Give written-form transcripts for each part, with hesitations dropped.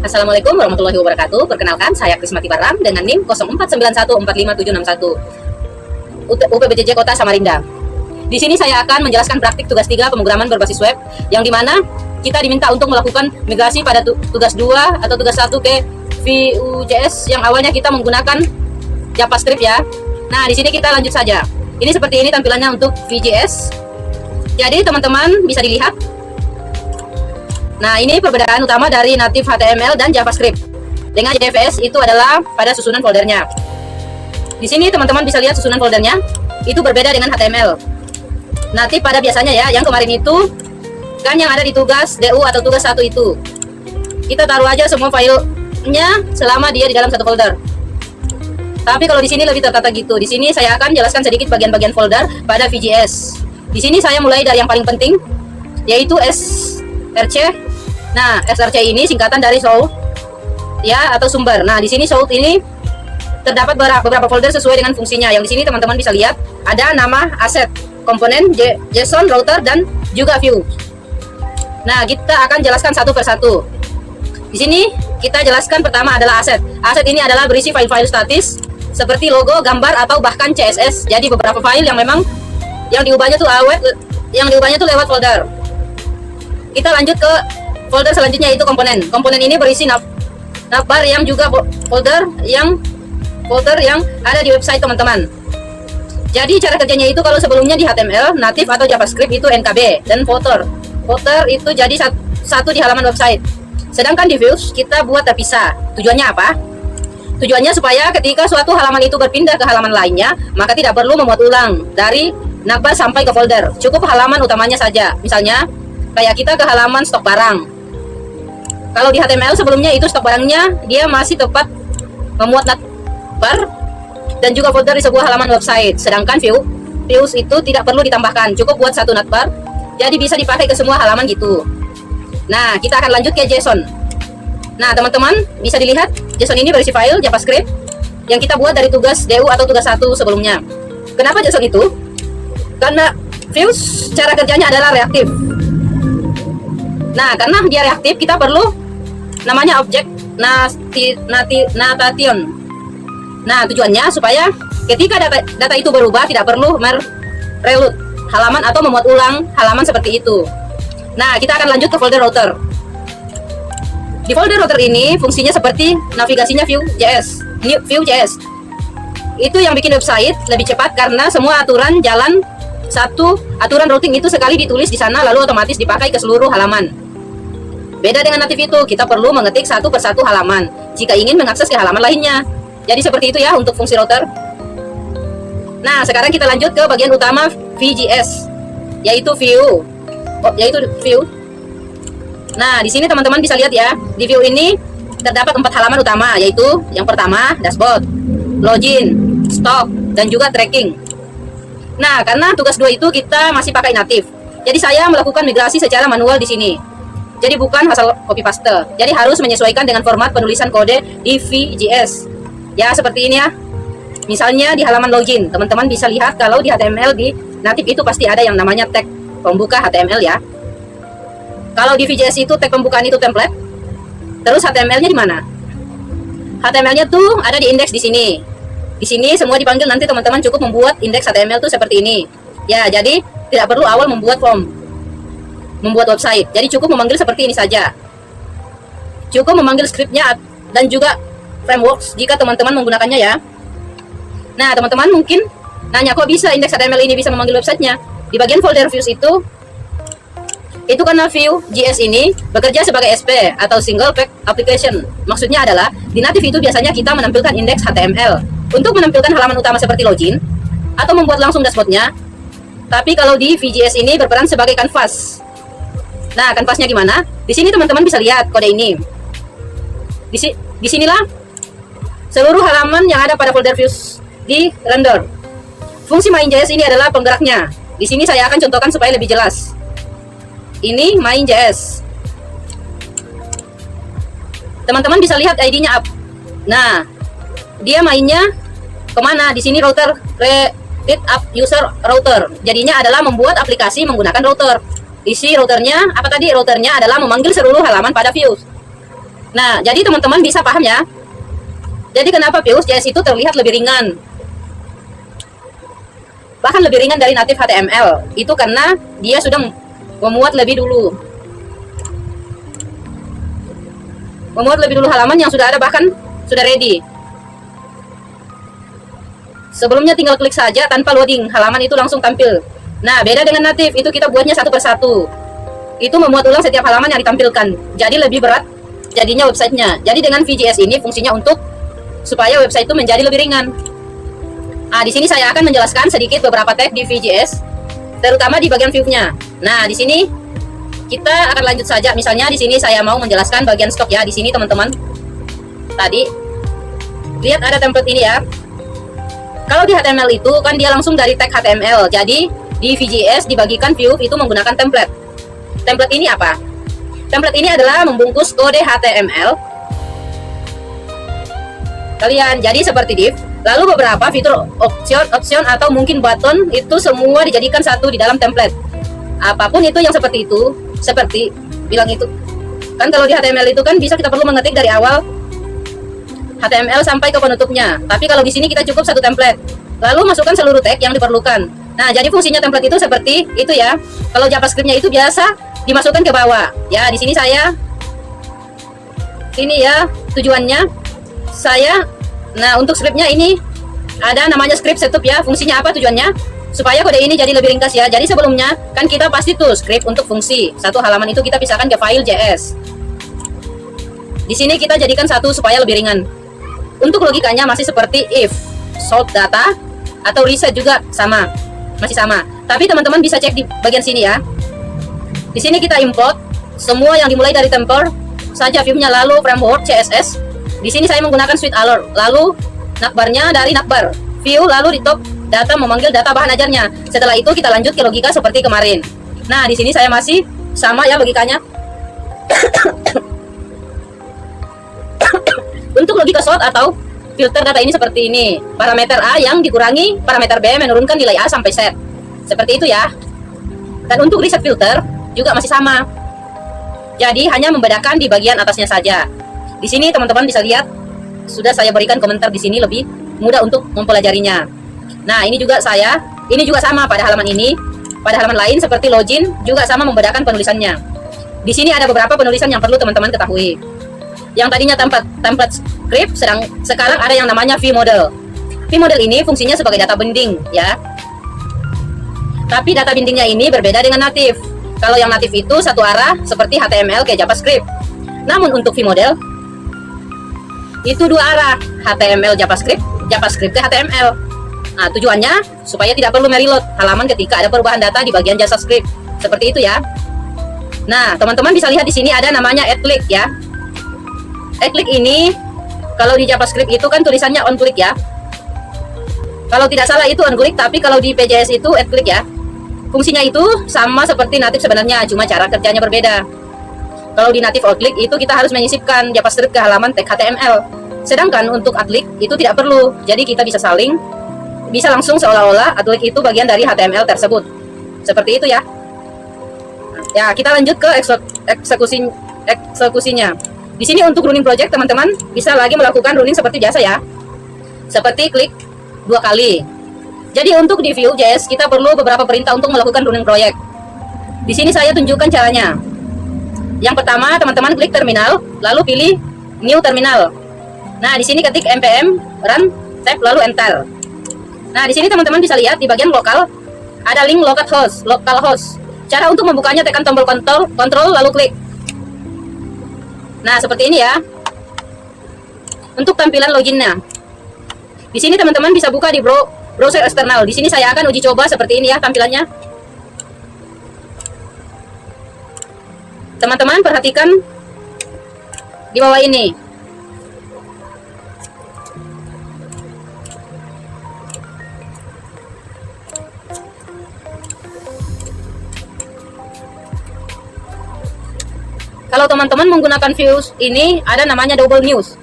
Assalamualaikum warahmatullahi wabarakatuh. Perkenalkan, saya Krismati Baram dengan NIM 0491457761 UPBJJ Kota Samarinda. Di sini saya akan menjelaskan praktik tugas 3 pemrograman berbasis web, yang dimana kita diminta untuk melakukan migrasi pada tugas 2 atau tugas 1 ke Vue.js yang awalnya kita menggunakan JavaScript ya. Nah, di sini kita lanjut saja. Ini seperti ini tampilannya untuk Vue.js. Jadi teman-teman bisa dilihat. Nah, ini perbedaan utama dari native HTML dan JavaScript. Dengan JVS itu adalah pada susunan foldernya. Di sini teman-teman bisa lihat susunan foldernya. Itu berbeda dengan HTML. Native pada biasanya ya, yang kemarin itu kan yang ada di tugas DU atau tugas 1 itu. Kita taruh aja semua filenya selama dia di dalam satu folder. Tapi kalau di sini lebih tertata gitu. Di sini saya akan jelaskan sedikit bagian-bagian folder pada Vue.js. Di sini saya mulai dari yang paling penting, yaitu SRC. Nah, SRC ini singkatan dari source ya, atau sumber. Nah, di sini source ini terdapat beberapa folder sesuai dengan fungsinya. Yang di sini teman-teman bisa lihat ada nama aset, komponen, JSON, router, dan juga view. Nah, kita akan jelaskan satu persatu. Di sini kita jelaskan pertama adalah aset. Aset ini adalah berisi file-file statis seperti logo, gambar, atau bahkan CSS. Jadi beberapa file yang memang yang diubahnya tuh lewat folder. Kita lanjut ke folder selanjutnya, yaitu komponen. Komponen ini berisi navbar yang juga folder yang ada di website teman-teman. Jadi cara kerjanya itu kalau sebelumnya di HTML, native atau JavaScript itu NKB dan footer. Footer itu jadi satu di halaman website. Sedangkan di views kita buat terpisah. Tujuannya apa? Tujuannya supaya ketika suatu halaman itu berpindah ke halaman lainnya, maka tidak perlu memuat ulang dari navbar sampai ke folder. Cukup halaman utamanya saja. Misalnya kayak kita ke halaman stok barang. Kalau di HTML sebelumnya itu stok barangnya dia masih tepat memuat navbar dan juga folder di sebuah halaman website. Sedangkan views itu tidak perlu ditambahkan, cukup buat satu navbar. Jadi bisa dipakai ke semua halaman gitu. Nah, kita akan lanjut ke JSON. Nah, teman-teman bisa dilihat JSON ini berisi file JavaScript yang kita buat dari tugas DU atau tugas 1 sebelumnya. Kenapa JSON itu? Karena views cara kerjanya adalah reaktif. Nah, karena dia reaktif, kita perlu namanya objek notation. Nah, tujuannya supaya ketika data itu berubah tidak perlu reload halaman atau memuat ulang halaman seperti itu. Nah, kita akan lanjut ke folder router. Di folder router ini fungsinya seperti navigasinya Vue.js. Itu yang bikin website lebih cepat karena semua aturan aturan routing itu sekali ditulis di sana lalu otomatis dipakai ke seluruh halaman. Beda dengan native itu, kita perlu mengetik satu persatu halaman jika ingin mengakses ke halaman lainnya. Jadi seperti itu ya untuk fungsi router. Nah, sekarang kita lanjut ke bagian utama Vue.js, yaitu view. Nah, di sini teman-teman bisa lihat ya, di view ini terdapat 4 halaman utama, yaitu yang pertama dashboard, login, stock, dan juga tracking. Nah, karena tugas 2 itu kita masih pakai native, jadi saya melakukan migrasi secara manual di sini. Jadi bukan hasil copy paste. Jadi harus menyesuaikan dengan format penulisan kode di Vue.js. Ya, seperti ini ya. Misalnya di halaman login, teman-teman bisa lihat kalau di HTML di native itu pasti ada yang namanya tag pembuka HTML ya. Kalau di Vue.js itu tag pembukaan itu template. Terus HTML-nya di mana? HTML-nya tuh ada di indeks di sini. Di sini semua dipanggil, nanti teman-teman cukup membuat indeks HTML tuh seperti ini. Ya, jadi tidak perlu awal membuat membuat website. Jadi cukup memanggil seperti ini saja. Cukup memanggil scriptnya dan juga frameworks jika teman-teman menggunakannya ya. Nah, teman-teman mungkin nanya kok bisa indeks HTML ini bisa memanggil websitenya. Di bagian folder views itu karena Vue.js ini bekerja sebagai SP atau single page application. Maksudnya adalah di native itu biasanya kita menampilkan indeks HTML untuk menampilkan halaman utama seperti login atau membuat langsung dashboardnya. Tapi kalau di Vue.js ini berperan sebagai canvas. Nah, kanvasnya gimana? Di sini teman-teman bisa lihat kode ini. Di sinilah seluruh halaman yang ada pada folder views di render. Fungsi main.js ini adalah penggeraknya. Di sini saya akan contohkan supaya lebih jelas. Ini main.js. Teman-teman bisa lihat ID-nya up. Nah, dia mainnya kemana? Di sini router read up user router. Jadinya adalah membuat aplikasi menggunakan router. Isi routernya, apa tadi? Routernya adalah memanggil seluruh halaman pada views. Nah, jadi teman-teman bisa paham ya. Jadi kenapa Vue.js itu terlihat lebih ringan? Bahkan lebih ringan dari native HTML. Itu karena dia sudah memuat lebih dulu. Memuat lebih dulu halaman yang sudah ada, bahkan sudah ready. Sebelumnya tinggal klik saja tanpa loading, halaman itu langsung tampil. Nah, beda dengan native, itu kita buatnya satu persatu. Itu memuat ulang setiap halaman yang ditampilkan. Jadi lebih berat jadinya websitenya. Jadi dengan Vue.js ini fungsinya untuk supaya website itu menjadi lebih ringan. Nah, di sini saya akan menjelaskan sedikit beberapa tag di Vue.js, terutama di bagian view-nya. Nah, di sini kita akan lanjut saja. Misalnya di sini saya mau menjelaskan bagian stok ya. Di sini teman-teman, tadi lihat ada template ini ya. Kalau di HTML itu kan dia langsung dari tag HTML. Jadi di Vue.js dibagikan view itu menggunakan template. Template ini apa? Template ini adalah membungkus kode HTML kalian. Jadi seperti div. Lalu beberapa fitur option atau mungkin button itu semua dijadikan satu di dalam template. Apapun itu yang seperti itu, seperti bilang itu. Kan kalau di HTML itu kan bisa kita perlu mengetik dari awal HTML sampai ke penutupnya. Tapi kalau di sini kita cukup satu template. Lalu masukkan seluruh tag yang diperlukan. Nah, jadi fungsinya template itu seperti itu ya. Kalau JavaScript-nya itu biasa dimasukkan ke bawah. Ya, di sini saya ini ya tujuannya saya. Nah, untuk script-nya ini ada namanya script setup ya. Fungsinya apa tujuannya? Supaya kode ini jadi lebih ringkas ya. Jadi sebelumnya kan kita pasti tuh script untuk fungsi. Satu halaman itu kita pisahkan ke file JS. Di sini kita jadikan satu supaya lebih ringan. Untuk logikanya masih seperti if, sort data, atau reset juga sama, masih sama. Tapi teman-teman bisa cek di bagian sini ya. Di sini kita import semua yang dimulai dari template saja view-nya, lalu framework CSS. Di sini saya menggunakan suite alert, lalu navbarnya dari navbar view, lalu di top data memanggil data bahan ajarnya. Setelah itu kita lanjut ke logika seperti kemarin. Nah, di sini saya masih sama ya logikanya. Untuk logika sort atau filter data ini seperti ini. Parameter A yang dikurangi parameter B menurunkan nilai A sampai Z. Seperti itu ya. Dan untuk reset filter juga masih sama. Jadi hanya membedakan di bagian atasnya saja. Di sini teman-teman bisa lihat sudah saya berikan komentar di sini lebih mudah untuk mempelajarinya. Nah, ini juga sama pada halaman ini. Pada halaman lain seperti login juga sama membedakan penulisannya. Di sini ada beberapa penulisan yang perlu teman-teman ketahui. Yang tadinya template script, sekarang ada yang namanya Vue model. Vue model ini fungsinya sebagai data binding ya. Tapi data bindingnya ini berbeda dengan native. Kalau yang native itu satu arah seperti HTML ke JavaScript. Namun untuk Vue model itu dua arah, HTML JavaScript, JavaScript ke HTML. Nah, tujuannya supaya tidak perlu mereload halaman ketika ada perubahan data di bagian JavaScript. Seperti itu ya. Nah, teman-teman bisa lihat di sini ada namanya add-click ya. Add-click ini kalau di JavaScript itu kan tulisannya on-click ya. Kalau tidak salah itu on-click, tapi kalau di PJS itu add-click ya. Fungsinya itu sama seperti native sebenarnya, cuma cara kerjanya berbeda. Kalau di native on-click itu kita harus menyisipkan JavaScript ke halaman tag HTML. Sedangkan untuk add-click itu tidak perlu. Jadi kita bisa langsung seolah-olah add-click itu bagian dari HTML tersebut. Seperti itu ya. Ya, kita lanjut ke eksekusinya. Di sini untuk running project teman-teman bisa lagi melakukan running seperti biasa ya. Seperti klik 2 kali. Jadi untuk di Vue.js kita perlu beberapa perintah untuk melakukan running project. Di sini saya tunjukkan caranya. Yang pertama teman-teman klik terminal, lalu pilih new terminal. Nah, di sini ketik npm run tab lalu enter. Nah, di sini teman-teman bisa lihat di bagian lokal ada link localhost. Cara untuk membukanya tekan tombol kontrol lalu klik. Nah, seperti ini ya. Untuk tampilan loginnya. Di sini teman-teman bisa buka di browser eksternal. Di sini saya akan uji coba seperti ini ya tampilannya. Teman-teman perhatikan di bawah ini. Kalau teman-teman menggunakan views ini ada namanya double views.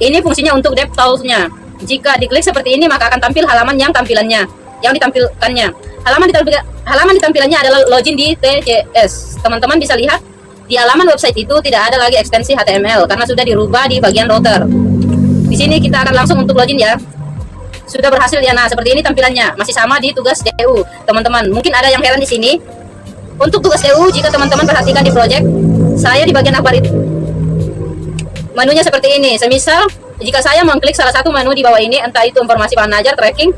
Ini fungsinya untuk depth tools-nya. Jika diklik seperti ini maka akan tampil halaman yang ditampilkannya. Halaman di tampilannya adalah login di TJS. Teman-teman bisa lihat Di halaman website itu tidak ada lagi ekstensi HTML karena sudah dirubah di bagian router. Di sini kita akan langsung untuk login ya. Sudah berhasil ya. Nah, seperti ini tampilannya. Masih sama di tugas DU, teman-teman. Mungkin ada yang heran di sini. Untuk tugas DU, jika teman-teman perhatikan di project, saya di bagian akbar itu menunya seperti ini. Semisal jika saya mengklik salah satu menu di bawah ini, entah itu informasi bahan ajar, tracking,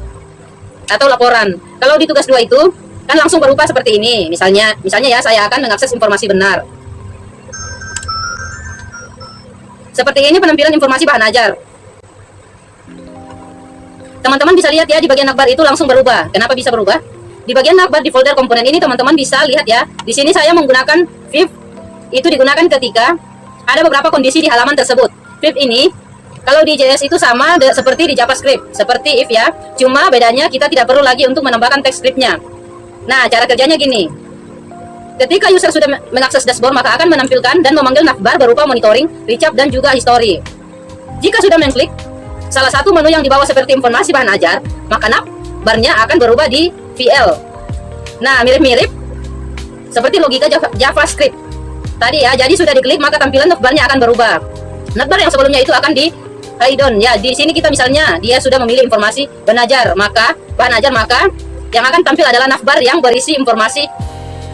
atau laporan. Kalau di tugas 2 itu kan langsung berupa seperti ini. Misalnya ya, saya akan mengakses informasi benar. Seperti ini penampilan informasi bahan ajar. Teman-teman bisa lihat ya, di bagian akbar itu langsung berubah. Kenapa bisa berubah? Di bagian akbar di folder komponen ini teman-teman bisa lihat ya. Di sini saya menggunakan Vim. Itu digunakan ketika ada beberapa kondisi di halaman tersebut. Vim ini kalau di JS itu sama seperti di JavaScript, seperti if ya. Cuma bedanya kita tidak perlu lagi untuk menambahkan teks scriptnya. Nah, cara kerjanya gini. Ketika user sudah mengakses dashboard, maka akan menampilkan dan memanggil navbar berupa monitoring, recap, dan juga history. Jika sudah mengklik salah satu menu yang dibawa seperti informasi bahan ajar, maka navbarnya akan berubah di VL. Nah, mirip-mirip seperti logika JavaScript tadi ya. Jadi sudah diklik maka tampilan navbarnya akan berubah. Navbar yang sebelumnya itu akan di hide on ya. Di sini kita misalnya dia sudah memilih informasi bahan ajar, maka yang akan tampil adalah navbar yang berisi informasi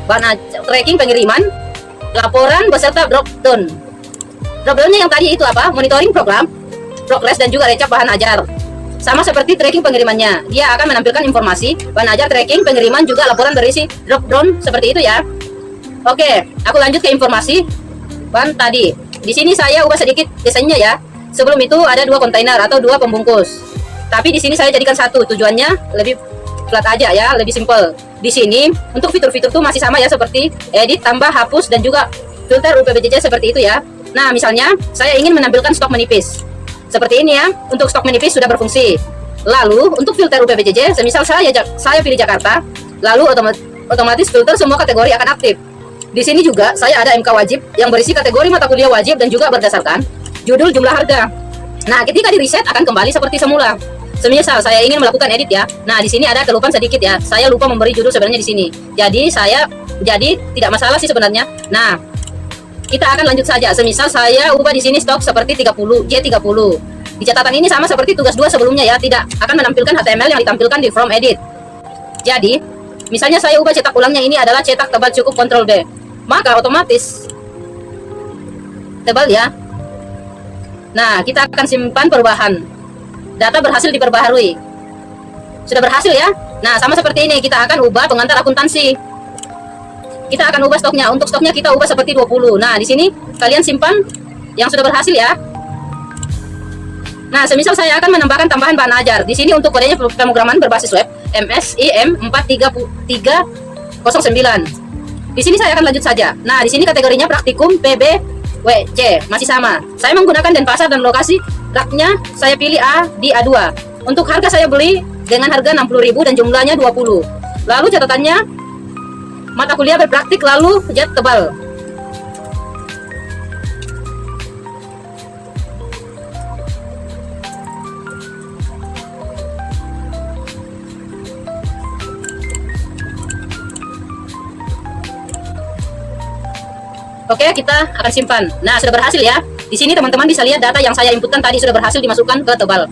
bahan tracking pengiriman, laporan beserta drop-down. Drop-downnya yang tadi itu apa? Monitoring program, progress, dan juga recap bahan ajar. Sama seperti tracking pengirimannya, dia akan menampilkan informasi bahan ajar, tracking pengiriman, juga laporan berisi drop-down seperti itu ya. Oke, aku lanjut ke informasi bahan tadi. Di sini saya ubah sedikit desainnya ya. Sebelum itu ada 2 kontainer atau 2 pembungkus. Tapi di sini saya jadikan satu, tujuannya lebih flat aja ya, lebih simple. Di sini untuk fitur-fitur tuh masih sama ya, seperti edit, tambah, hapus, dan juga filter UPBJJ seperti itu ya. Nah, misalnya saya ingin menampilkan stok menipis. Seperti ini ya, untuk stok menipis sudah berfungsi. Lalu untuk filter UPBJJ, semisal saya pilih Jakarta, lalu otomatis filter semua kategori akan aktif. Di sini juga saya ada MK wajib yang berisi kategori mata kuliah wajib dan juga berdasarkan judul, jumlah, harga. Nah, ketika di reset akan kembali seperti semula. Semisal saya ingin melakukan edit ya. Nah, di sini ada kelupaan sedikit ya. Saya lupa memberi judul sebenarnya di sini. Jadi tidak masalah sih sebenarnya. Nah, kita akan lanjut saja. Semisal saya ubah di sini stok seperti 30, J30. Di catatan ini sama seperti tugas 2 sebelumnya ya, tidak akan menampilkan HTML yang ditampilkan di from edit. Jadi, misalnya saya ubah cetak ulangnya ini adalah cetak tebal cukup Ctrl B. Maka otomatis tebal ya. Nah, kita akan simpan perubahan. Data berhasil diperbaharui. Sudah berhasil ya. Nah, sama seperti ini kita akan ubah pengantar akuntansi. Kita akan ubah stoknya. Untuk stoknya kita ubah seperti 20. Nah, di sini kalian simpan yang sudah berhasil ya. Nah, semisal saya akan menambahkan tambahan bahan ajar. Di sini untuk kodenya pemrograman berbasis web MSIM 43309. Di sini saya akan lanjut saja. Nah, di sini kategorinya praktikum PBWC masih sama. Saya menggunakan Denpasar dan lokasi raknya saya pilih A di A2. Untuk harga saya beli dengan harga 60.000 dan jumlahnya 20. Lalu catatannya mata kuliah berpraktik, lalu jet tebal. Oke, kita akan simpan. Nah, sudah berhasil ya. Di sini teman-teman bisa lihat data yang saya inputkan tadi sudah berhasil dimasukkan ke tebal.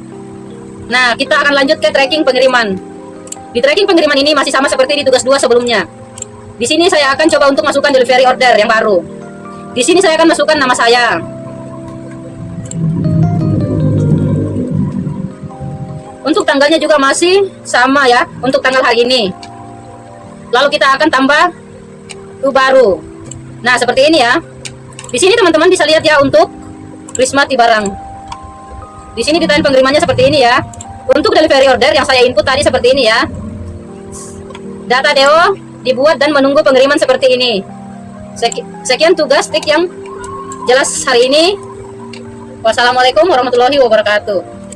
Nah, kita akan lanjut ke tracking pengiriman. Di tracking pengiriman ini masih sama seperti di tugas 2 sebelumnya. Di sini saya akan coba untuk masukkan delivery order yang baru. Di sini saya akan masukkan nama saya. Untuk tanggalnya juga masih sama ya, untuk tanggal hari ini. Lalu kita akan tambah baru. Nah, seperti ini ya. Di sini teman-teman bisa lihat ya untuk Prismati barang. Di sini detail pengirimannya seperti ini ya. Untuk delivery order yang saya input tadi seperti ini ya. Data DO dibuat dan menunggu pengiriman seperti ini. Sekian tugas tik yang jelas hari ini. Wassalamualaikum warahmatullahi wabarakatuh.